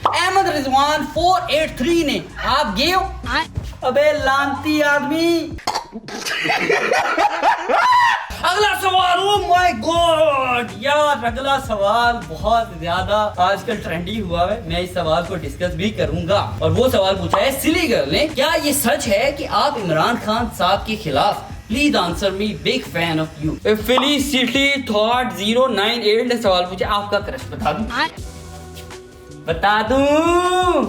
अहमद रिजवान 483 ने। आप गए हो? अबे लानती आदमी। अगला सवाल, ओ माय गॉड यार, अगला सवाल बहुत ज्यादा आजकल ट्रेंडी हुआ है। मैं इस सवाल को डिस्कस भी करूंगा। और वो सवाल पूछा है सिली गर्ल ने, क्या ये सच है कि आप इमरान खान साहब के खिलाफ? Please answer me, big fan of you. Felicity thought 098 ने सवाल पूछा, आपका क्रश बता दूं? बता दूं?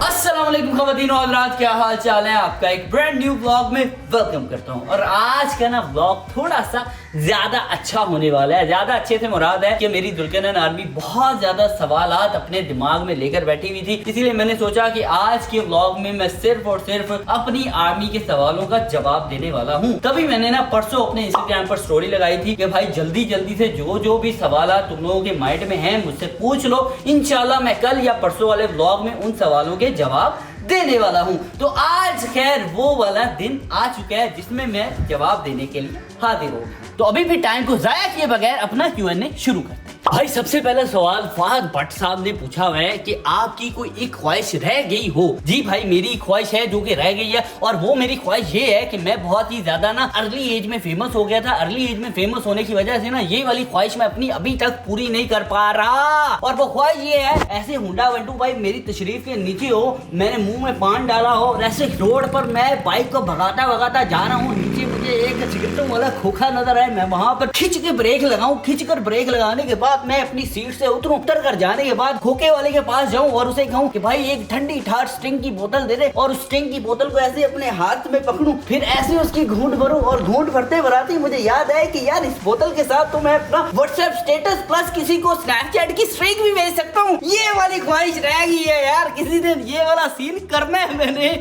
अस्सलाम वालेकुम ख़वातीन और हज़रात, क्या हाल चाल है आपका? एक ब्रांड न्यू व्लॉग में वेलकम करता हूं। और आज का ना व्लॉग थोड़ा सा ज्यादा अच्छा होने वाला है। ज्यादा अच्छे से मुराद है कि मेरी दुल्कनन आर्मी बहुत ज्यादा सवालात अपने दिमाग में लेकर बैठी हुई थी, इसीलिए मैंने सोचा कि आज के व्लॉग में मैं सिर्फ और सिर्फ अपनी आर्मी के सवालों का जवाब देने वाला हूँ। तभी मैंने ना परसों अपने इंस्टाग्राम पर स्टोरी लगाई थी कि भाई जल्दी जल्दी से जो भी सवालात तुम लोगों के माइंड में हैं मुझसे पूछ लो। इंशाल्लाह मैं कल या परसों वाले व्लॉग में उन सवालों के जवाब देने वाला हूं। तो आज खैर वो वाला दिन आ चुका है जिसमें मैं जवाब देने के लिए हाजिर हूं। तो अभी भी टाइम को जाया किए बगैर अपना Q&A शुरू करते हैं। भाई सबसे पहला सवाल फहद भट्ट साहब ने पूछा हुआ है कि आपकी कोई एक ख्वाहिश रह गई हो। जी भाई, मेरी ख्वाहिश है जो कि रह गई है, और वो मेरी ख्वाहिश ये है कि मैं बहुत ही ज्यादा ना अर्ली एज में फेमस हो गया था। अर्ली एज में फेमस होने की वजह से ना ये वाली ख्वाहिश मैं अपनी अभी तक पूरी नहीं कर पा रहा। और वो ख्वाहिश ये है, ऐसे हुंडा वेंटू भाई मेरी तशरीफ के नीचे हो, मैंने मुंह में पान डाला हो, ऐसे रोड पर मैं बाइक को भगाता भगाता जा रहा हूँ, नीचे मुझे एक सिगरेटों वाला खोखा नजर आए, मैं वहां पर खिंच के ब्रेक लगाऊं, खिंच कर ब्रेक लगाने के बाद मैं अपनी सीट से उतरूं, उतर कर जाने के बाद खोखे वाले के पास जाऊं और उसे कहूं कि भाई एक ठंडी ठाठ स्टिंग की बोतल दे दे, और उस स्टिंग की बोतल को ऐसे अपने हाथ में पकड़ूं, फिर ऐसे उसकी घूंट भरूं, और घूंट भरते भराते मुझे याद आए कि यार इस बोतल के साथ तो मैं अपना व्हाट्सएप स्टेटस प्लस किसी को स्नैपचैट की स्ट्रिंग भी भेज सकता हूँ। ये वाली ख्वाहिश रह गई है यार, किसी दिन ये वाला सीन करना है मैंने,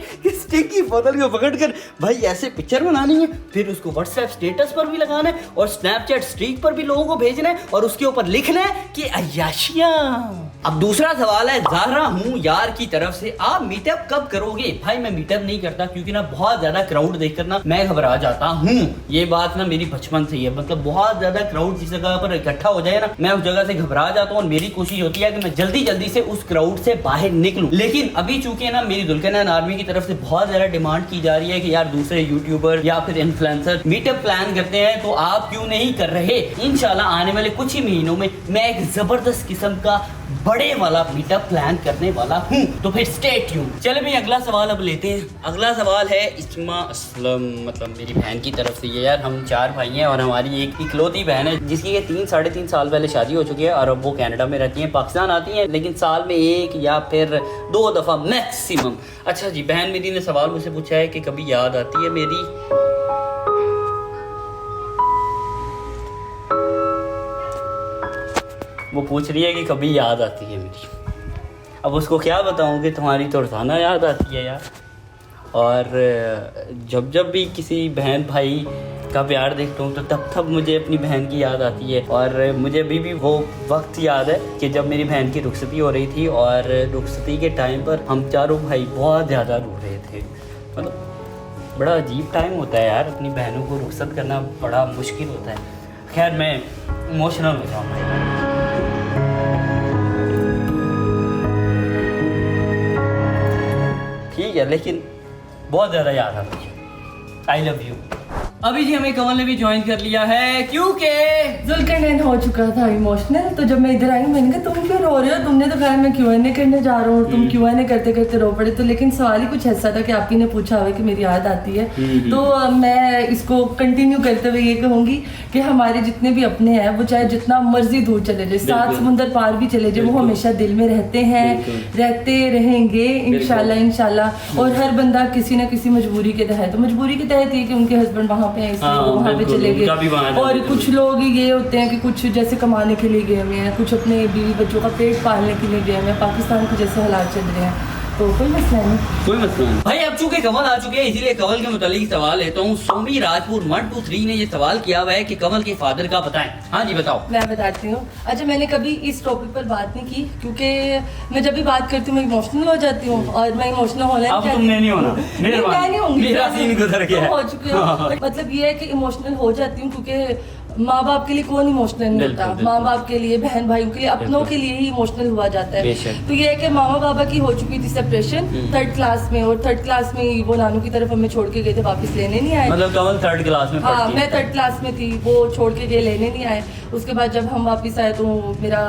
स्टिंग की बोतल को पकड़कर भाई ऐसे पिक्चर बनानी है, फिर उसको व्हाट्सएप स्टेटस पर भी लगाना है और स्नैपचैट स्ट्रीक पर भी लोगों को भेजना है, और उसके ऊपर लिखना है कि अय्याशियां। अब दूसरा सवाल है ज़ाहरा हूँ यार की तरफ से, आप मीटअप कब करोगे? भाई मैं मीटअप नहीं करता क्योंकि ना बहुत ज्यादा क्राउड देखकर ना मैं घबरा जाता हूँ। ये बात ना मेरी बचपन से ही है, मतलब बहुत ज्यादा क्राउड जिस जगह पर इकट्ठा हो जाए ना, मैं उस जगह से घबरा जाता हूँ, और मेरी कोशिश होती है कि मैं जल्दी जल्दी से उस क्राउड से बाहर निकलूं। लेकिन अभी चूंकि ना मेरी दुल्कनन आर्मी की तरफ से बहुत ज्यादा डिमांड की जा रही है कि यार दूसरे यूट्यूबर या फिर इन्फ्लुएंसर मीटअप प्लान करते हैं, तो आप क्यों नहीं कर रहे? इंशाल्लाह आने वाले कुछ ही महीनों में मैं एक जबरदस्त किस्म का बड़े वाला मीटअप प्लान करने वाला हूँ, तो फिर स्टे ट्यून्ड। चले भाई अगला सवाल अब लेते हैं। अगला सवाल है इस्मा असलम, मतलब मेरी बहन की तरफ से। ये यार हम 4 भाई हैं और हमारी एक इकलौती बहन है जिसकी 3-3.5 साल पहले शादी हो चुकी है, और अब वो कनाडा में रहती है। पाकिस्तान आती है लेकिन साल में 1 या फिर 2 दफ़ा मैक्सिमम। अच्छा जी, बहन मेरी ने सवाल मुझसे पूछा है कि कभी याद आती है मेरी, वो पूछ रही है कि कभी याद आती है मेरी। अब उसको क्या बताऊँ कि तुम्हारी तो रोज़ाना याद आती है यार, और जब भी किसी बहन भाई का प्यार देखता हूँ तो तब मुझे अपनी बहन की याद आती है। और मुझे अभी भी वो वक्त याद है कि जब मेरी बहन की रुखसती हो रही थी, और रुखसती के टाइम पर हम चारों भाई बहुत ज़्यादा रो रहे थे। मतलब बड़ा अजीब टाइम होता है यार, अपनी बहनों को रुखसत करना बड़ा मुश्किल होता है। खैर मैं इमोशनल हो जाऊँ। ठीक है, लेकिन बहुत ज़्यादा याद आती है। I love you. अभी जी हमें कमल ने भी ज्वाइन कर लिया है क्योंकि जुल्करनैन हो चुका था इमोशनल। तो जब मैं इधर आई मैंने कहा तुम क्यों रो रहे हो? तुमने तो कहा मैं Q&A करने जा रहा हूँ, तुम Q&A करते करते रो पड़े। तो लेकिन सवाल ही कुछ ऐसा था कि आपकी ने पूछा हुआ कि मेरी याद आती है, तो मैं इसको कंटिन्यू करते हुए ये कहूँगी कि हमारे जितने भी अपने हैं वो चाहे जितना मर्जी दूर चले जाए, 7 समुंदर पार भी चले जाए, वो हमेशा दिल में रहते हैं, रहते रहेंगे इंशाल्लाह। और हर बंदा किसी न किसी मजबूरी के तहत, मजबूरी के तहत ये कि उनके हस्बैंड वहाँ पे हैं इसलिए वो वहाँ पे चले गए। और कुछ लोग ये होते हैं कि कुछ जैसे कमाने के लिए गए हुए हैं, कुछ अपने बीवी बच्चों का पेट पालने के लिए गए हुए हैं। पाकिस्तान के जैसे हालात चल रहे हैं तो कोई मसला नहीं, कोई मसला नहीं। भाई अब चूंकि कमल आ चुके हैं इसीलिए कमल के मुतालिक सवाल लेता हूँ। सोमी राजपुर 123 ने ये सवाल किया हुआ है कि कमल के फादर का बताएं। हाँ जी बताओ। मैं बताती हूँ। अच्छा, मैंने कभी इस टॉपिक पर बात नहीं की क्योंकि मैं जब भी बात करती हूँ मैं इमोशनल हो जाती हूँ, और मैं इमोशनल होना अब तुमने नहीं होना, मैं नहीं होंगी, मेरा सीन गुजर गया हो चुके हो। मतलब ये है कि इमोशनल हो जाती हूँ क्योंकि माँ बाप के लिए कौन इमोशनल नहीं बिल्कुल, होता, बिल्कुल। माँ बाप के लिए, बहन भाइयों के लिए, अपनों के लिए ही इमोशनल हुआ जाता है। बेशक। तो ये है कि मामा बाबा की हो चुकी थी सेपरेशन 3rd क्लास में, और 3rd क्लास में वो नानू की तरफ हमें छोड़ के गए थे, वापस लेने नहीं आए। मतलब कमल 3rd क्लास में हाँ, पढ़ती मैं है। 3rd क्लास में थी, वो छोड़ के गए, लेने नहीं आए। उसके बाद जब हम वापस आए तो मेरा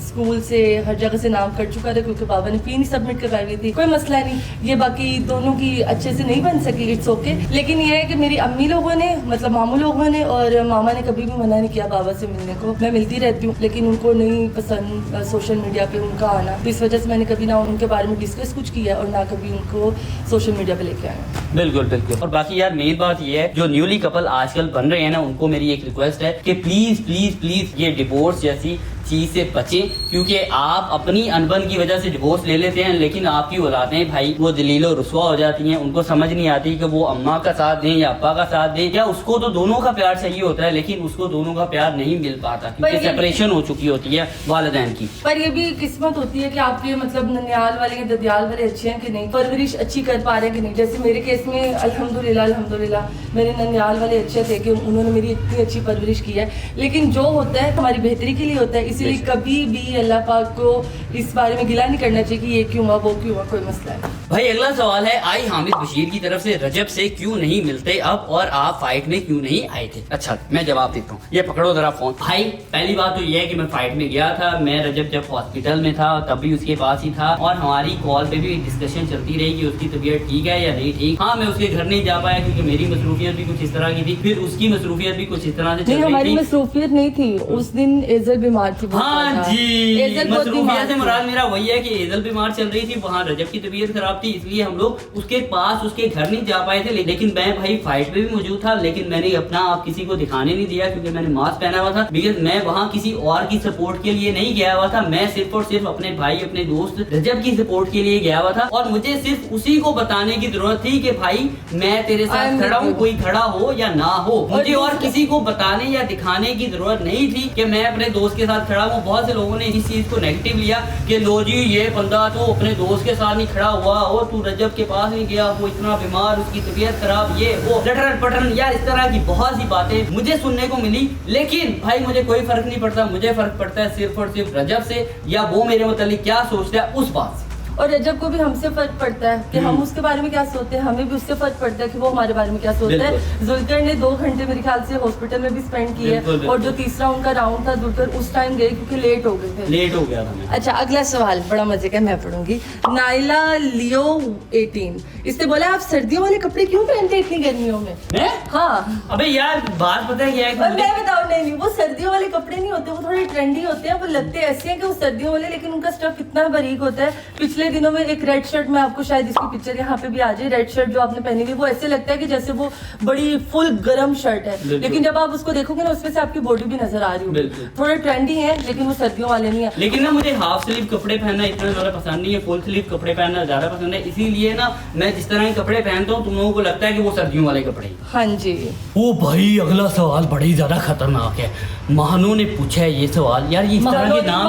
स्कूल से हर जगह से नाम कट चुका था, क्योंकि बाबा ने फी नहीं सबमिट करवाई हुई थी। कोई मसला नहीं, ये बाकी दोनों की अच्छे से नहीं बन सकी, इट्स ओके। लेकिन ये है कि मेरी अम्मी लोगों ने, मतलब मामू लोगों ने और मामा ने कभी भी मना नहीं किया बाबा से मिलने को। मैं मिलती रहती हूँ, लेकिन उनको नहीं पसंद सोशल मीडिया पे उनका आना, तो इस वजह से मैंने कभी ना उनके बारे में डिस्कस कुछ किया और ना कभी उनको सोशल मीडिया पे लेके आया। बिल्कुल बिल्कुल। और बाकी यार मेन बात ये है, जो न्यूली कपल आजकल बन रहे हैं ना, उनको मेरी एक रिक्वेस्ट है कि प्लीज प्लीज प्लीज ये डिवोर्स जैसी चीज से बचें, क्योंकि आप अपनी अनबन की वजह से डिवोर्स ले लेते हैं, लेकिन आपकी औलादें भाई वो जलीलो रुसवा हो जाती हैं। उनको समझ नहीं आती कि वो अम्मा का साथ दें या अब्बा का साथ दें, या उसको तो दोनों का प्यार चाहिए होता है, लेकिन उसको दोनों का प्यार नहीं मिल पाता, क्योंकि पर ये- सेपरेशन हो चुकी होती है वालिदैन की। पर ये भी किस्मत होती है कि आपके मतलब ननियाल वाले या ददियाल वाले अच्छे हैं कि नहीं, परवरिश अच्छी कर पा रहे हैं कि नहीं। जैसे मेरे केस में अल्हम्दुलिल्लाह मेरे ननियाल वाले अच्छे थे कि उन्होंने मेरी इतनी अच्छी परवरिश की है। लेकिन जो होता है हमारी बेहतरी के लिए होता है, इसीलिए कभी भी अल्लाह पाक को इस बारे में गिला नहीं करना चाहिए कि ये क्यों हुआ, वो क्यों हुआ, कोई मसला है। भाई अगला सवाल है आई हामिद बशीर की तरफ से, रजब से क्यों नहीं मिलते अब, और आप फाइट में क्यों नहीं आए थे। अच्छा मैं जवाब देता हूँ, ये पकड़ो जरा फोन। भाई पहली बात तो ये है कि मैं फाइट में गया था, मैं रजब जब हॉस्पिटल में था तब भी उसके पास ही था, और हमारी कॉल पे भी डिस्कशन चलती रही कि उसकी तबीयत ठीक है या नहीं ठीक। हाँ मैं उसके घर नहीं जा पाया क्योंकि मेरी मसरूफियत भी कुछ इस तरह की थी, फिर उसकी मसरूफियत भी कुछ इस तरह से चल नहीं, रही हमारी थी। मसरूफियत नहीं थी उस दिन, एजल बीमार थी बहुत हाँ ज्यादा। जी, एजल बहुत बीमार मसरूफियत से थी। मुराद मेरा वही है कि एजल बीमार चल रही थी, वहाँ रजब की तबीयत खराब थी, इसलिए हम लोग उसके पास उसके घर नहीं जा पाए थे। लेकिन मैं भाई फाइट में भी मौजूद था, लेकिन मैंने अपना आप किसी को दिखाने नहीं दिया क्योंकि मैंने मास्क पहना हुआ था। बिकॉज मैं वहाँ किसी और की सपोर्ट के लिए नहीं गया हुआ था, मैं सिर्फ और सिर्फ अपने भाई अपने दोस्त रजब की सपोर्ट के लिए गया हुआ था, और मुझे सिर्फ उसी को बताने की जरूरत थी कि भाई मैं तेरे साथ खड़ा हूँ, कोई खड़ा हो या ना हो। मुझे और किसी को बताने या दिखाने की जरूरत नहीं थी कि मैं अपने दोस्त के साथ खड़ा हूँ। बहुत से लोगों ने इस चीज को नेगेटिव लिया कि लो जी ये बंदा तो अपने दोस्त के साथ नहीं खड़ा हुआ, और तू रजब के पास नहीं गया, वो इतना बीमार, उसकी तबीयत खराब, ये वो लटरन पटरन, यार इस तरह की बहुत सी बातें मुझे सुनने को मिली। लेकिन भाई मुझे कोई फर्क नहीं पड़ता, मुझे फर्क पड़ता है सिर्फ और सिर्फ रजब से, या वो मेरे मुतालिक क्या सोचता है उस बात से। और रजब को भी हमसे फर्क पड़ता है कि हम उसके बारे में क्या सोचते हैं, हमें भी उससे फर्क पड़ता है कि वो हमारे बारे में क्या सोचता है। जुल्कर ने 2 घंटे मेरे ख्याल से हॉस्पिटल में भी स्पेंड किए, और जो तीसरा उनका राउंड था जुल्कर उस टाइम गए क्योंकि लेट हो गए थे, लेट हो गया था मैं। अच्छा अगला सवाल बड़ा मजे का, मैं पढ़ूंगी। नाइला लियो 18, इसने बोला आप सर्दियों वाले कपड़े क्यों पहनते हैं इतनी गर्मियों में। मैं? हाँ, अबे यार बात पता है क्या है कि और मुझे- मैं बताऊँ, नहीं वो सर्दियों वाले कपड़े नहीं होते, वो थोड़े ट्रेंडी होते हैं, वो लगते ऐसे हैं कि वो सर्दियों वाले, लेकिन उनका स्टफ इतना बारीक होता है। पिछले दिनों में एक रेड शर्ट, मैं आपको शायद इसकी पिक्चर यहाँ पे भी आ जाए, रेड शर्ट जो आपने पहनी हुई, वो ऐसे लगता है कि जैसे वो बड़ी फुल गर्म शर्ट है, लेकिन जब आप उसको देखोगे ना उसमें से आपकी बॉडी भी नजर आ रही होगी। थोड़े ट्रेंडी है लेकिन वो सर्दियों वाले नहीं है। लेकिन ना मुझे हाफ स्लीव कपड़े पहनना इतना ज्यादा पसंद नहीं है, फुल स्लीव कपड़े पहनना ज्यादा पसंद है, इसीलिए ना मैं जिस तरह के कपड़े पहनता हूँ तुम लोगों को लगता है कि वो सर्दियों वाले कपड़े हैं। हाँ जी। ओ भाई अगला सवाल बड़ा ही ज्यादा खतरनाक है। महानूर ने पूछा है ये सवाल, यार ये इस तरह के नाम,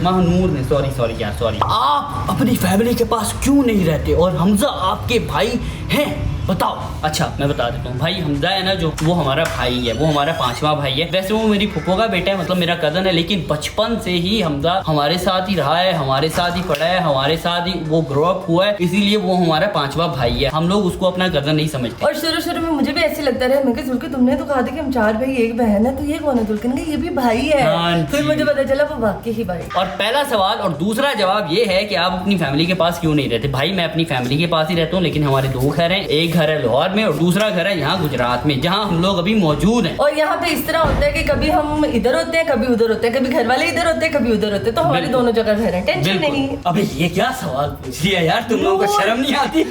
महानूर ने, सॉरी यार सॉरी। आप अपनी फैमिली के पास क्यों नहीं रहते, और हमजा आपके भाई हैं, बताओ। अच्छा मैं बता देता हूँ, भाई हमजा है ना जो, वो हमारा भाई है, वो हमारा 5वां भाई है। वैसे वो मेरी फुफो का बेटा है, मतलब मेरा कजन है, लेकिन बचपन से ही हमजा हमारे साथ ही रहा है, हमारे साथ ही पढ़ा है, हमारे साथ ही वो ग्रो अप हुआ है, इसीलिए वो हमारा 5वां भाई है। हम लोग उसको अपना कजन नहीं समझते। और शुरू में मुझे भी ऐसे लगता रहा, मैं जुल्कर तुमने तो कहा था कि हम 4 भाई 1 बहन है, तो ये कौन है? जुल्कर ने ये भी भाई हाँ है, जी। फिर मुझे पता चला वो वाकई ही भाई। और पहला सवाल और दूसरा जवाब ये है कि आप अपनी फैमिली के पास क्यों नहीं रहते। भाई मैं अपनी फैमिली के पास ही रहता हूँ, लेकिन हमारे 2 घर हैं, एक घर है लाहौर में और दूसरा घर है यहाँ गुजरात में, जहाँ हम लोग अभी मौजूद हैं। और यहाँ पे इस तरह होता है कि कभी हम इधर होते हैं, कभी उधर होते हैं, कभी घर वाले इधर होते हैं, कभी उधर होते हैं, तो हमारे दोनों जगह घर है, टेंशन नहीं। अबे ये क्या सवाल पूछ लिया यार, तुम लोगों को शर्म नहीं आती?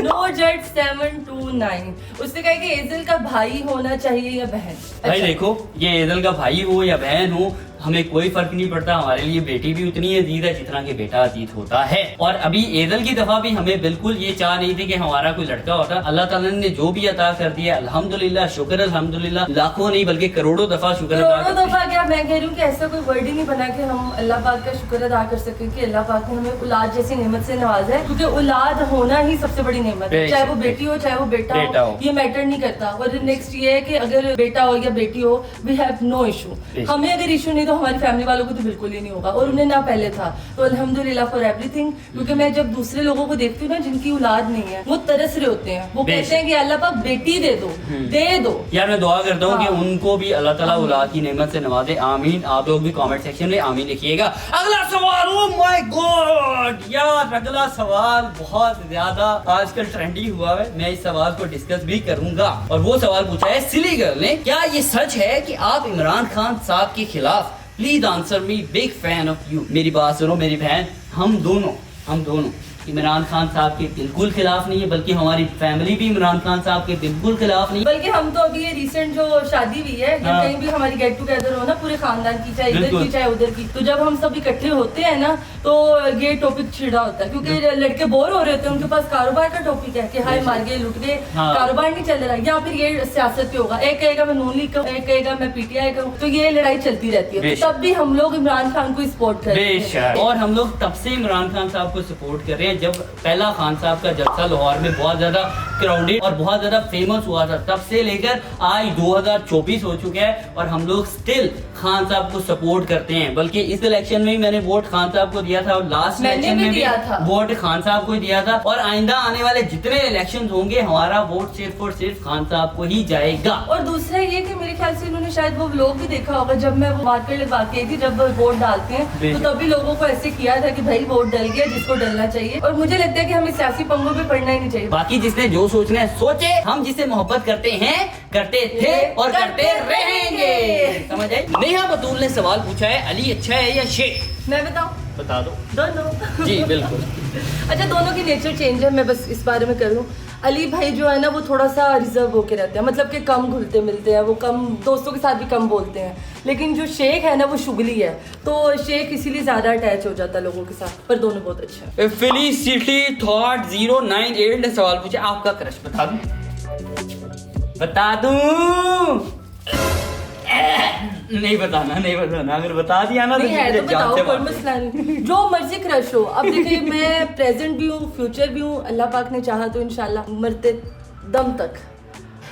नोजेट 729, उसने कहा कि एजल का भाई होना चाहिए या बहन। भाई अच्छा। देखो, ये एजल का भाई हो या बहन हो, हमें कोई फर्क नहीं पड़ता, हमारे लिए बेटी भी उतनी अजीज है जितना कि बेटा अजीज होता है। और अभी ईद की दफा भी हमें बिल्कुल ये चाह नहीं थी कि हमारा कोई लड़का होता। अल्लाह ताला ने जो भी अता कर दिया अल्हम्दुलिल्लाह, शुक्र अल्हम्दुलिल्लाह, लाखों नहीं बल्कि करोड़ों दफा शुक्र अदा करोड़ों दफा क्या मैं कह रही हूँ कि ऐसा कोई वर्ड ही नहीं बना कि हम अल्लाह पाक का शुक्र अदा कर सके कि अल्लाह पाक ने हमें औलाद जैसी नेमत से नवाजा है, क्योंकि औलाद होना ही सबसे बड़ी नेमत है, चाहे वो बेटी हो चाहे वो बेटा हो, ये मैटर नहीं करता। और नेक्स्ट ये है कि अगर बेटा हो या बेटी हो, वी हैव नो इशू। हमें अगर इशू नहीं तो हमारी फैमिली वालों को तो बिल्कुल ही नहीं होगा, और उन्हें ना पहले था। तो अल्हम्दुलिल्लाह फॉर एवरीथिंग। क्योंकि मैं जब दूसरे लोगों को देखती हूँ ना जिनकी औलाद नहीं है, वो तरस रहे होते हैं, वो कहते हैं कि अल्लाह पाक बेटी दे दो, दे दो। यार मैं दुआ करता हूँ कि उनको भी अल्लाह ताला औलाद की नेमत से नवाजे, आमीन। आप लोग भी कमेंट सेक्शन में आमीन लिखिएगा। अगला सवाल, ओह माय गॉड यार, अगला सवाल बहुत ज्यादा आजकल ट्रेंडी हुआ है, मैं इस सवाल को डिस्कस भी करूंगा। और वो सवाल पूछा है सिली गर्ल ने, क्या ये सच है कि आप इमरान खान साहब के खिलाफ? Please answer me, big fan of you. मेरी बात सुनो मेरी बहन, हम दोनों इमरान खान साहब के बिल्कुल खिलाफ नहीं है, बल्कि हमारी फैमिली भी इमरान खान साहब के बिल्कुल खिलाफ नहीं। बल्कि हम तो अभी ये रिसेंट जो शादी हुई है, जब कहीं भी हमारी गेट टुगेदर हो ना पूरे खानदान की, चाहे इधर की चाहे उधर की, तो जब हम सब इकट्ठे होते हैं ना तो ये टॉपिक छिड़ा होता है, क्योंकि लड़के बोर हो रहे होते हैं, उनके पास कारोबार का टॉपिक है कि हाय मार गए लुट गए, कारोबार नहीं चल रहा, या फिर ये सियासत पे होगा, एक कहेगा मैं नून लीग का, एक कहेगा मैं पीटीआई का, तो ये लड़ाई चलती रहती है। तब भी हम लोग इमरान खान को सपोर्ट कर रहे हैं, और हम लोग तब से इमरान खान साहब को सपोर्ट कर रहे हैं जब पहला खान साहब का जलसा लाहौर में बहुत ज्यादा क्राउडेड और बहुत ज्यादा फेमस हुआ था, तब से लेकर आज 2024 हो चुका है और हम लोग स्टिल खान साहब को सपोर्ट करते हैं। बल्कि इस इलेक्शन में मैंने वोट खान साहब को दिया था और लास्ट इलेक्शन में भी वोट खान साहब को ही दिया था, और आइंदा आने वाले जितने इलेक्शन होंगे हमारा वोट सिर्फ और सिर्फ खान साहब को ही जाएगा। और दूसरा ये कि मेरे ख्याल से इन्होंने शायद वो व्लॉग भी देखा होगा, जब मैं वो मार्केट लगवा के थी, जब वोट डालते हैं तो तभी लोगों को ऐसे किया था कि भाई वोट डल गया जिसको डलना चाहिए। और मुझे लगता है कि हमें सियासी पंगों पे पड़ना ही नहीं चाहिए। बाकी जिसने जो सोचना है सोचे, हम जिसे मोहब्बत करते हैं, करते थे और करते रहेंगे। समझ आई? नेहा बतूल ने सवाल पूछा है, अली अच्छा है या शेख? मैं बताऊं? बता दो। दोनों। जी बिल्कुल। अच्छा, दोनों की नेचर चेंज है, मैं बस इस बारे में करूँ। अली भाई जो है ना वो थोड़ा सा रिजर्व होके रहते हैं, मतलब कि कम घुलते मिलते हैं, वो कम दोस्तों के साथ भी कम बोलते हैं। लेकिन जो शेख है ना वो शुगली है, तो शेख इसीलिए ज्यादा अटैच हो जाता है लोगों के साथ। पर दोनों बहुत अच्छे हैं। फेलिसिटी थॉट 098 ने सवाल पूछा, आपका क्रश बता दूं? बता दूं? नहीं बताना, अगर बता दिया ना नहीं है तो बताओ, कोई मारते। मसला नहीं, जो मर्जी क्रश हो। अब देखिए मैं प्रेजेंट भी हूँ, फ्यूचर भी हूँ, अल्लाह पाक ने चाहा तो इंशाल्लाह मरते दम तक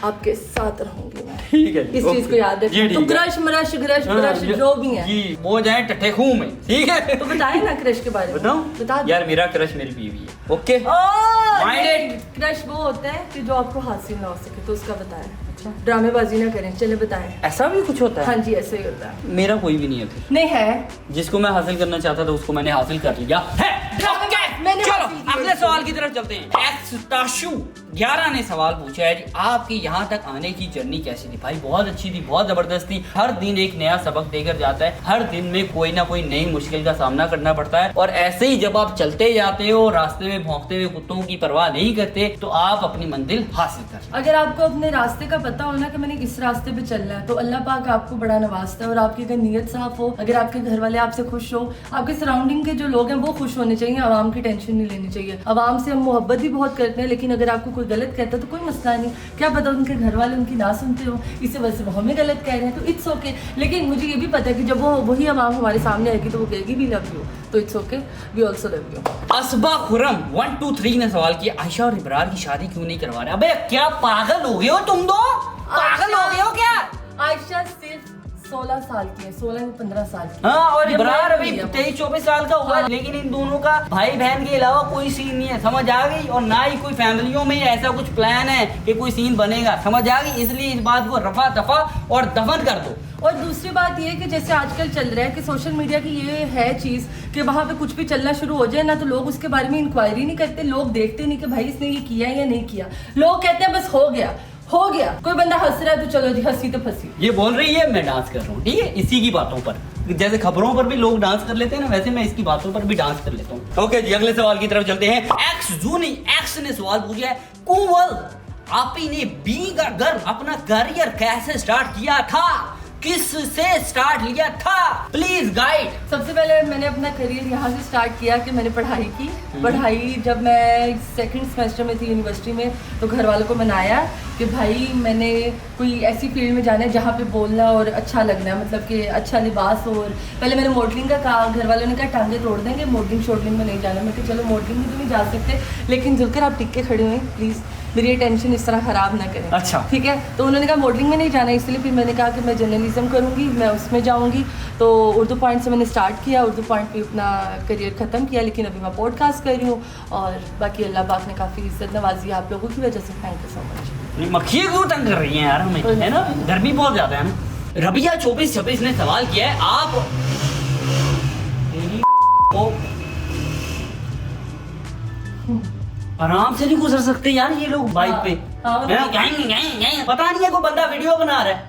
आपके साथ रहूंगी मैं। ठीक है, इस चीज को याद रखिए। तो क्रश मरश ग्रश ब्रश जो भी है जी वो जाए टट्टे खूह में, ठीक है? तो बताए ना क्रश के बारे में। बताऊं? बता यार मेरा क्रश मेरी बीवी है। ओके, क्रश वो होता है कि जो आपको हासिल ना हो सके, तो उसका बताएं। अच्छा, ड्रामेबाजी ना करें, चले बताएं। ऐसा भी कुछ होता है? हाँ जी, ऐसा ही होता है। मेरा कोई भी नहीं है फिर। नहीं है, जिसको मैं हासिल करना चाहता था उसको मैंने हासिल कर लिया है। मैंने चलो हासिल किया। अगले सवाल की तरफ चलते हैं। एक्सटाशु 11 ने सवाल पूछा है जी, आपकी यहाँ तक आने की जर्नी कैसी थी? भाई बहुत अच्छी थी, बहुत जबरदस्त थी। हर दिन एक नया सबक देकर जाता है, हर दिन में कोई ना कोई नई मुश्किल का सामना करना पड़ता है, और ऐसे ही जब आप चलते जाते हो, रास्ते में भौंकते हुए कुत्तों की परवाह नहीं करते, तो आप अपनी मंजिल हासिल कर। अगर आपको अपने रास्ते का पता हो ना कि मैंने इस रास्ते पे चलना है, तो अल्लाह पाक आपको बड़ा नवाजता है। और आपकी अगर नीयत साफ हो, अगर आपके घर वाले आपसे खुश हो, आपके सराउंडिंग के जो लोग हैं वो खुश होने चाहिए, आवाम की टेंशन नहीं लेनी चाहिए। आवाम से हम मोहब्बत भी बहुत करते हैं, लेकिन अगर आपको कोई गलत कहता है तो कोई मसला नहीं, क्या पता उनके घर वाले उनकी ना सुनते हो, इसी वजह से वो हमें गलत कह रहे हैं, तो इट्स ओके। लेकिन मुझे ये भी पता है कि जब वो वही आवाम हमारे सामने आएगी तो वो कहेगी भी लव यू, तो it's okay, we also love you. Asba Khurram 123 ने सवाल किया, आयशा और इब्रार की शादी क्यों नहीं करवा रहे? अबे क्या पागल हो गए हो तुम दो? पागल हो गए हो क्या? आयशा सिर्फ 16 साल की है, 16 या 15 साल की। हाँ, और ये इब्रार मैं अभी भी है। 23-24 साल का हुआ है, लेकिन इन दोनों का भाई बहन के अलावा कोई सीन नहीं है, समझ आ गई? और ना ही कोई फैमिलियों में ऐसा कुछ प्लान है कि कोई सीन बनेगा, समझ आ गई? इसलिए इस बात को रफा दफा और दफन कर दो। और दूसरी बात ये कि जैसे आजकल चल रहा है कि सोशल मीडिया की ये है चीज़ कि वहाँ पे कुछ भी चलना शुरू हो जाए ना, तो लोग उसके बारे में इंक्वायरी नहीं करते, लोग देखते नहीं कि भाई इसने ये किया या नहीं किया। लोग कहते हैं बस हो गया। कोई बंदा हंस रहा है तो चलो जी हंसी तो फंसी। ये बोल रही है मैं डांस कर रहा हूँ, ठीक है? इसी की बातों पर, जैसे खबरों पर भी लोग डांस कर लेते हैं ना, वैसे मैं इसकी बातों पर भी डांस कर लेता हूँ। ओके जी, अगले सवाल की तरफ चलते हैं। एक्स ने सवाल पूछा है, कुंवल आप ही ने बीइंग अ गर्ल अपना करियर कैसे स्टार्ट किया था? किस से स्टार्ट लिया था, प्लीज गाइड। सबसे पहले मैंने अपना करियर यहाँ से स्टार्ट किया कि मैंने पढ़ाई की। पढ़ाई जब मैं सेकंड सेमेस्टर में थी यूनिवर्सिटी में, तो घर वालों को मनाया कि भाई मैंने कोई ऐसी फील्ड में जाना है जहाँ पे बोलना और अच्छा लगना है, मतलब कि अच्छा लिबास। और पहले मैंने मॉडलिंग का कहा, घर वालों ने कहा टांगे तोड़ देंगे, मॉडलिंग शॉडलिंग में नहीं जाना। मैं कहा चलो मॉडलिंग में तो नहीं जा सकते, लेकिन जुल्कर आप टिक के खड़े हुए प्लीज़ मेरी टेंशन इस तरह ख़राब ना करें। अच्छा ठीक है, तो उन्होंने कहा मॉडलिंग में नहीं जाना, इसलिए फिर मैंने कहा कि मैं जर्नलिज्म करूँगी, मैं उसमें जाऊँगी। तो उर्दू पॉइंट से मैंने स्टार्ट किया, उर्दू पॉइंट पे अपना करियर ख़त्म किया, लेकिन अभी मैं पॉडकास्ट कर रही हूँ। और बाकी अल्लाह पाक ने काफ़ी इज्जत नवाजी आप लोगों की वजह से, थैंक यू सो मच। मक्खियाँ क्यों तंग कर रही हैं यार हमें, है ना, गर्मी बहुत ज़्यादा है ना। रबिया 2426 ने सवाल किया है, आप आराम से नहीं गुजर सकते यार ये लोग बाइक पे? पता नहीं है कोई बंदा वीडियो बना रहा है।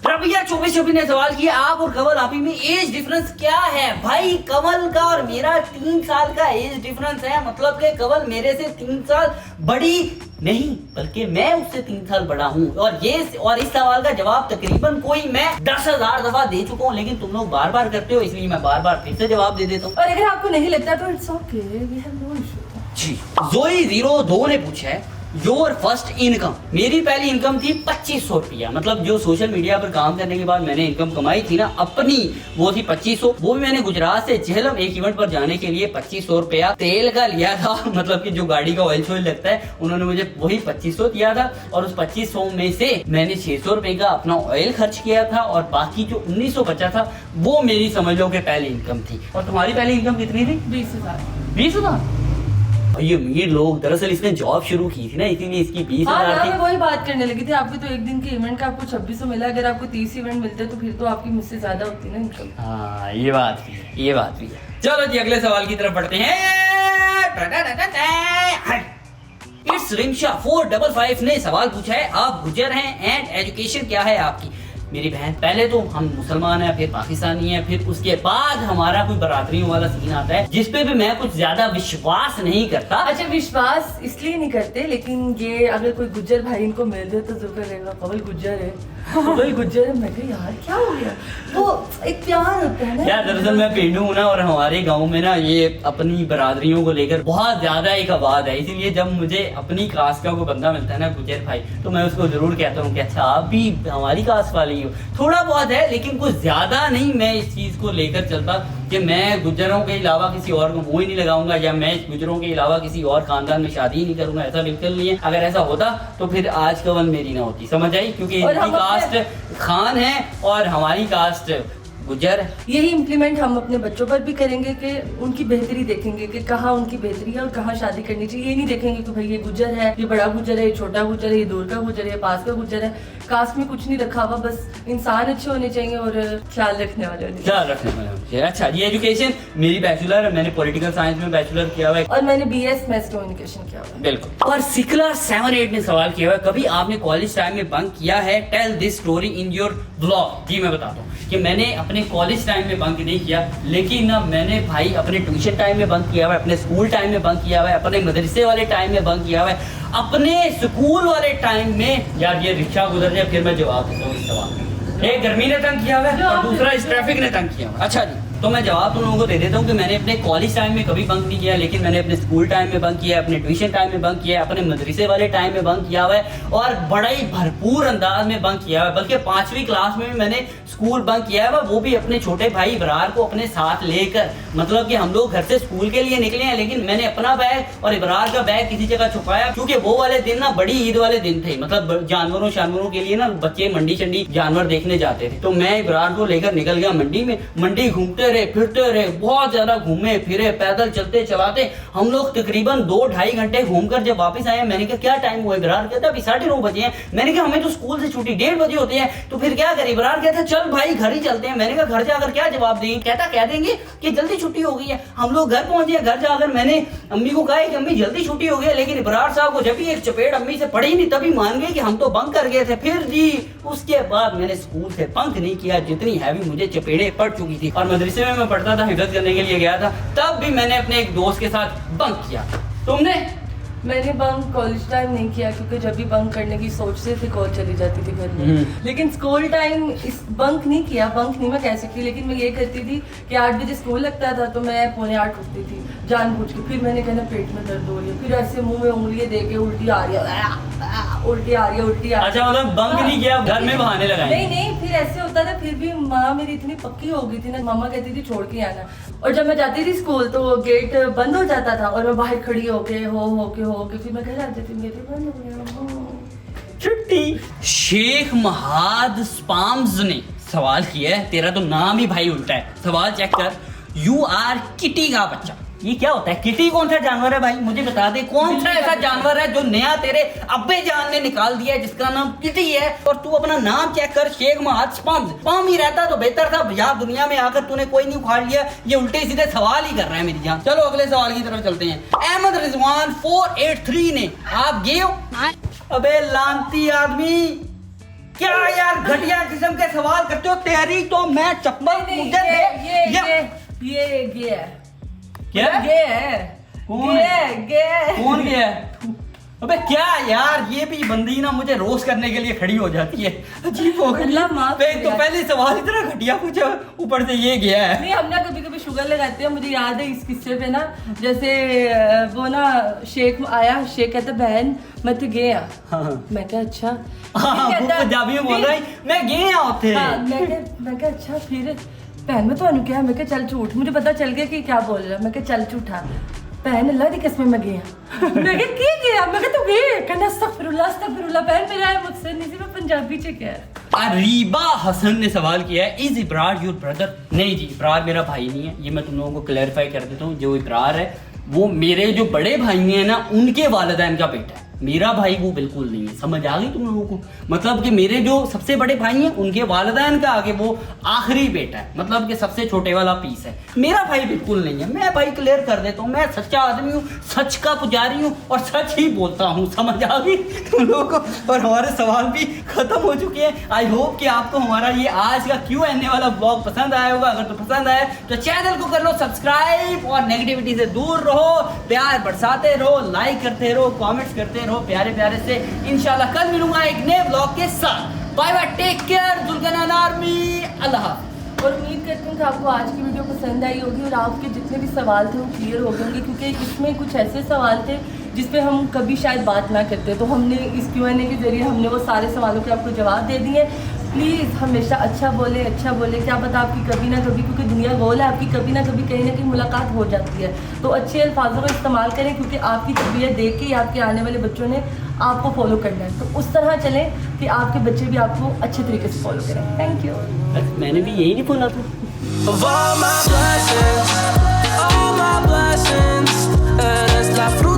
रबिया 2426 ने सवाल किया, आप और कवल आपी में एज डिफरेंस क्या है? भाई कवल का और मेरा 3 साल का एज डिफरेंस है, मतलब कि कवल मेरे से 3 साल बड़ी नहीं बल्कि मैं उससे 3 साल बड़ा हूँ। और इस सवाल का जवाब तकरीबन कोई मैं 10,000 दफा दे चुका हूँ, लेकिन तुम लोग बार बार करते हो, इसलिए मैं बार बार फिर से जवाब दे देता हूँ। और अगर आपको नहीं लगता तो it's okay, we have no issue. जी जोई 02 ने पूछा है, योर फर्स्ट इनकम। मेरी पहली इनकम थी 2500 रुपया, मतलब जो सोशल मीडिया पर काम करने के बाद मैंने इनकम कमाई थी ना अपनी, वो थी 2500। वो भी मैंने गुजरात से झेलम एक इवेंट पर जाने के लिए 2500 रुपया तेल का लिया था, मतलब कि जो गाड़ी का ऑयल शोल लगता है, उन्होंने मुझे वही 2500 दिया था। और उस 2500 में से मैंने 600 रुपए का अपना ऑयल खर्च किया था, और बाकी जो 1900 बचा था वो मेरी समझ लो कि पहली इनकम थी। और तुम्हारी पहली इनकम कितनी थी? 20,000। 20,000? ये अमीर लोग, दरअसल इसने जॉब शुरू की थी ना, इसीलिए इसकी 20,000 थी। मैं वही बात करने लगी थी, आपके तो एक दिन के इवेंट का आपको 2600 मिला, अगर आपको 30 इवेंट मिलते तो फिर तो आपकी मुझसे ज्यादा होती ना इनकम। हाँ ये बात भी है, ये बात भी है। चलो जी अगले सवाल की तरफ बढ़ते हैं। इट्स रिमशा 455 ने सवाल पूछा है, आप गुजर हैं एंड एजुकेशन क्या है आपकी? मेरी बहन, पहले तो हम मुसलमान हैं, फिर पाकिस्तानी हैं, फिर उसके बाद हमारा कोई बरादरियों वाला सीन आता है जिसपे भी मैं कुछ ज्यादा विश्वास नहीं करता। अच्छा, विश्वास इसलिए नहीं करते, लेकिन ये अगर कोई गुज्जर भाई इनको मिल जाए तो जुल्फर रहेगा कवल गुज्जर है, कवल गुज्जर है। मैं कहा यार क्या हो गया, वो एक प्यार होता है ना यार। दरअसल मैं पेंडू हूँ ना, और हमारे गांव में ना ये अपनी बरादरियों को लेकर बहुत ज्यादा एक आवाज है, इसीलिए जब मुझे अपनी कास्ट का कोई बंदा मिलता है ना गुजर भाई, तो मैं उसको जरूर कहता हूँ कि अच्छा आप भी हमारी कास्ट वाली हो। थोड़ा बहुत है लेकिन कुछ ज्यादा नहीं। मैं इस चीज को लेकर चलता कि मैं गुजरों के अलावा किसी और को मुंह ही नहीं लगाऊंगा, या मैं गुजरों के अलावा किसी और खानदान में शादी नहीं करूंगा, ऐसा बिल्कुल नहीं है। अगर ऐसा होता तो फिर आज कवल मेरी ना होती, समझ आई? क्योंकि इनकी कास्ट खान है और हमारी कास्ट गुजर। यही इम्प्लीमेंट हम अपने बच्चों पर भी करेंगे कि उनकी बेहतरी देखेंगे कि कहाँ उनकी बेहतरी है और कहाँ शादी करनी चाहिए। ये नहीं देखेंगे कि भाई ये गुजर है, ये बड़ा गुजर है, ये छोटा गुजर है, ये दूर का गुजर है, पास का गुजर है। कास्ट में कुछ नहीं रखा हुआ, बस इंसान अच्छे होने चाहिए और ख्याल रखने वाले होने चाहिए। ख्याल रखने वाले। अच्छा, ये एजुकेशन मेरी बैचलर है, मैंने पॉलिटिकल साइंस में बैचलर किया हुआ है, और मैंने BS मैथ्स कम्युनिकेशन किया हुआ है। बिल्कुल। और सिकला 78 ने सवाल किया हुआ है, कभी आपने कॉलेज टाइम में बंक किया है? Tell this story in your blog. जी मैं बताता हूँ कि मैंने अपने कॉलेज टाइम में बंक नहीं किया, लेकिन ना मैंने भाई अपने ट्यूशन टाइम में बंक किया हुआ है, अपने स्कूल टाइम में बंक किया हुआ है, अपने मदरसे वाले टाइम में बंक किया हुआ है, अपने स्कूल वाले टाइम में। यार ये रिक्शा गुजर जाए फिर मैं जवाब देता हूँ इस सवाल। एक गर्मी ने तंग किया हुआ है और दूसरा इस ट्रैफिक ने तंग किया हुआ है। अच्छा जी, तो मैं जवाब तुम लोगों को दे देता हूँ कि मैंने अपने कॉलेज टाइम में कभी बंक नहीं किया, लेकिन मैंने अपने स्कूल टाइम में बंक किया है, अपने ट्यूशन टाइम में बंक किया है, अपने मदरसे वाले टाइम में बंक किया हुआ है, और बड़ा ही भरपूर अंदाज में बंक किया हुआ है। बल्कि 5वीं क्लास में भी मैंने स्कूल बंक किया है, वो भी अपने छोटे भाई इबरार को अपने साथ लेकर। मतलब कि हम लोग घर से स्कूल के लिए निकले हैं, लेकिन मैंने अपना बैग और इबरार का बैग किसी जगह छुपाया, क्योंकि वो वाले दिन ना बड़ी ईद वाले दिन थे। मतलब जानवरों के लिए ना बच्चे मंडी शंडी जानवर देखने जाते थे, तो मैं इबरार को लेकर निकल गया मंडी में। मंडी घूमते रहे, फिरते रहे, बहुत ज्यादा घूमे फिरे, पैदल चलते चलाते हम लोग तकरीबन 2-2.5 घंटे घूमकर जब वापस आए, मैंने कहा क्या टाइम हुआ? इबरार कहता अभी 9:30 बजे हैं। मैंने कहा हमें तो स्कूल से छुट्टी 1:30 बजे होती है, तो फिर क्या करें? इबरार कहता चल भाई घर ही चलते हैं। मैंने कहा घर जाकर क्या जवाब देंगे? कहता कह देंगे कि जल्दी छुट्टी हो गई है। हम लोग घर पहुंचे, घर जाकर मैंने अम्मी को कहा कि अम्मी जल्दी छुट्टी हो गई है, लेकिन इबरार साहब को जब भी एक चपेट अम्मी से पड़ी नहीं तभी मान गए कि हम तो बंक कर गए थे। फिर जी उसके बाद मैंने स्कूल से बंक नहीं किया, जितनी हैवी मुझे चपेड़े पड़ चुकी थी। और मदरसे में मैं पढ़ता था, हिफज करने के लिए गया था, तब भी मैंने अपने एक दोस्त के साथ बंक किया। तुमने? मैंने बंक कॉलेज टाइम नहीं किया क्योंकि जब भी बंक करने की सोचते थे कॉल चली जाती थी घर में। लेकिन स्कूल टाइम इस बंक नहीं किया, बंक नहीं मैं कह सकती, लेकिन मैं ये करती थी कि 8 बजे स्कूल लगता था तो मैं 7:45 उठती थी जानबूझ के। फिर मैंने कहना पेट में दर्द हो रही है, फिर ऐसे मुंह में उंगलियां दे के उल्टी आ रही है, उल्टी आ रही है, उल्टी आ रही है। अच्छा मतलब बंक नहीं किया, घर में बहाने लगाए? नहीं, फिर ऐसे होता था। फिर भी माँ मेरी इतनी पक्की हो गई थी ना, मामा कहती थी छोड़ के आना। और जब मैं जाती थी स्कूल तो गेट बंद हो जाता था और मैं बाहर खड़ी होके फिर मैं घर आ जाती, मेरे बंद हो गया छुट्टी। शेख महाद स्पाम्स ने सवाल किया है, तेरा तो नाम ही भाई उल्टा है। सवाल चेक कर, यू आर किटी का बच्चा। ये क्या होता है? किटी कौन सा जानवर है भाई, मुझे बता दे। कौन सा ऐसा जानवर है जो नया तेरे अब्बे जान ने निकाल दिया है जिसका नाम किटी है? और तू अपना नाम चेक कर, शेख महाद स्पाम्स। स्पाम ही रहता तो बेहतर था यार, दुनिया में आकर तूने कोई नहीं उखाड़ लिया। ये उल्टे सीधे सवाल ही कर रहा है मेरी जान। चलो अगले सवाल की तरफ चलते हैं। अहमद रिजवान 483 ने, आप गे हो? अबे लानती आदमी, क्या यार घटिया किस्म के सवाल करते हो। तेरी तो मैं चप्पल मुझे दे। ये गे है। क्या गे है? कौन है? कौन गया है? अबे क्या यार, ये भी बंदी ना मुझे रोस्ट करने के लिए खड़ी हो जाती है। अजीब हो गई। तो पहले सवाल इतना घटिया पूछा, ऊपर से ये गया है। नहीं, हम ना कभी कभी शुगर लगाते हैं। मुझे याद है इस किस्से पे ना, जैसे वो ना शेख आया, शेख कहता बहन मैं तो गया। मैं क्या अच्छा? पंजाबी में बोल रहा है मैं गया होते। मैं क्या अच्छा? फिर भैन मैं तो क्या? मैं क्या चल झूठ, मुझे पता चल गया कि क्या बोल रहा है। मैं क्या चल झूठा? भैन अल्लाह की कसम मैं गया। मैं क्या की गया? मैं क्या तू गए? कहना अस्तगफिरुल्लाह भैन मेरा है मुझसे नहीं, मैं पंजाबी च क्या है। अरीबा हसन ने सवाल किया है, इज इब्रार योर ब्रदर? नहीं जी, इब्रार मेरा भाई नहीं है। ये मैं तुम लोगों को क्लैरिफाई कर देता हूँ। जो इब्रार है वो मेरे जो बड़े भाई हैं ना, उनके वालिदैन का बेटा है। मेरा भाई वो बिल्कुल नहीं है। समझ आ गई तुम लोगों को? मतलब कि मेरे जो सबसे बड़े भाई हैं उनके वालिदैन का आगे वो आखिरी बेटा है, मतलब कि सबसे छोटे वाला पीस है। मेरा भाई बिल्कुल नहीं है। मैं भाई क्लियर कर देता हूँ, मैं सच्चा आदमी हूँ, सच का पुजारी हूँ और सच ही बोलता हूँ। समझ आ गई तुम लोगों को? और हमारे सवाल भी खत्म हो चुके हैं। आई होप कि आपको हमारा ये आज का Q&A वाला ब्लॉग पसंद आया होगा। अगर तो पसंद आया तो चैनल को कर लो सब्सक्राइब और नेगेटिविटी से दूर रहो, प्यार बरसाते रहो, लाइक करते रहो, कॉमेंट्स करते रहो प्यारे प्यारे से। इंशाल्लाह कल मिलूंगा एक नए ब्लॉग के साथ। बाय बाय, टेक केयर, जुल्कनान आर्मी, अल्लाह। और उम्मीद करती हूँ कि आपको आज की वीडियो पसंद आई होगी और आपके जितने भी सवाल थे वो क्लियर हो गए होंगे, क्योंकि इसमें कुछ ऐसे सवाल थे जिस पे हम कभी शायद बात ना करते। तो हमने इस Q&A के जरिए हमने वो सारे सवालों के आपको जवाब दे दिए। प्लीज़ हमेशा अच्छा बोले, क्या पता आपकी कभी ना कभी, क्योंकि दुनिया गोल है, आपकी कभी ना कभी कहीं ना कहीं मुलाकात हो जाती है। तो अच्छे अल्फाजों का इस्तेमाल करें, क्योंकि आपकी तरबियत देख के ही आपके आने वाले बच्चों ने आपको फॉलो करना है। तो उस तरह चलें कि आपके बच्चे भी आपको अच्छे तरीके से फॉलो करें। Thank you. मैंने भी यही नहीं बोला था। Of all my blessings, and it's la fruta.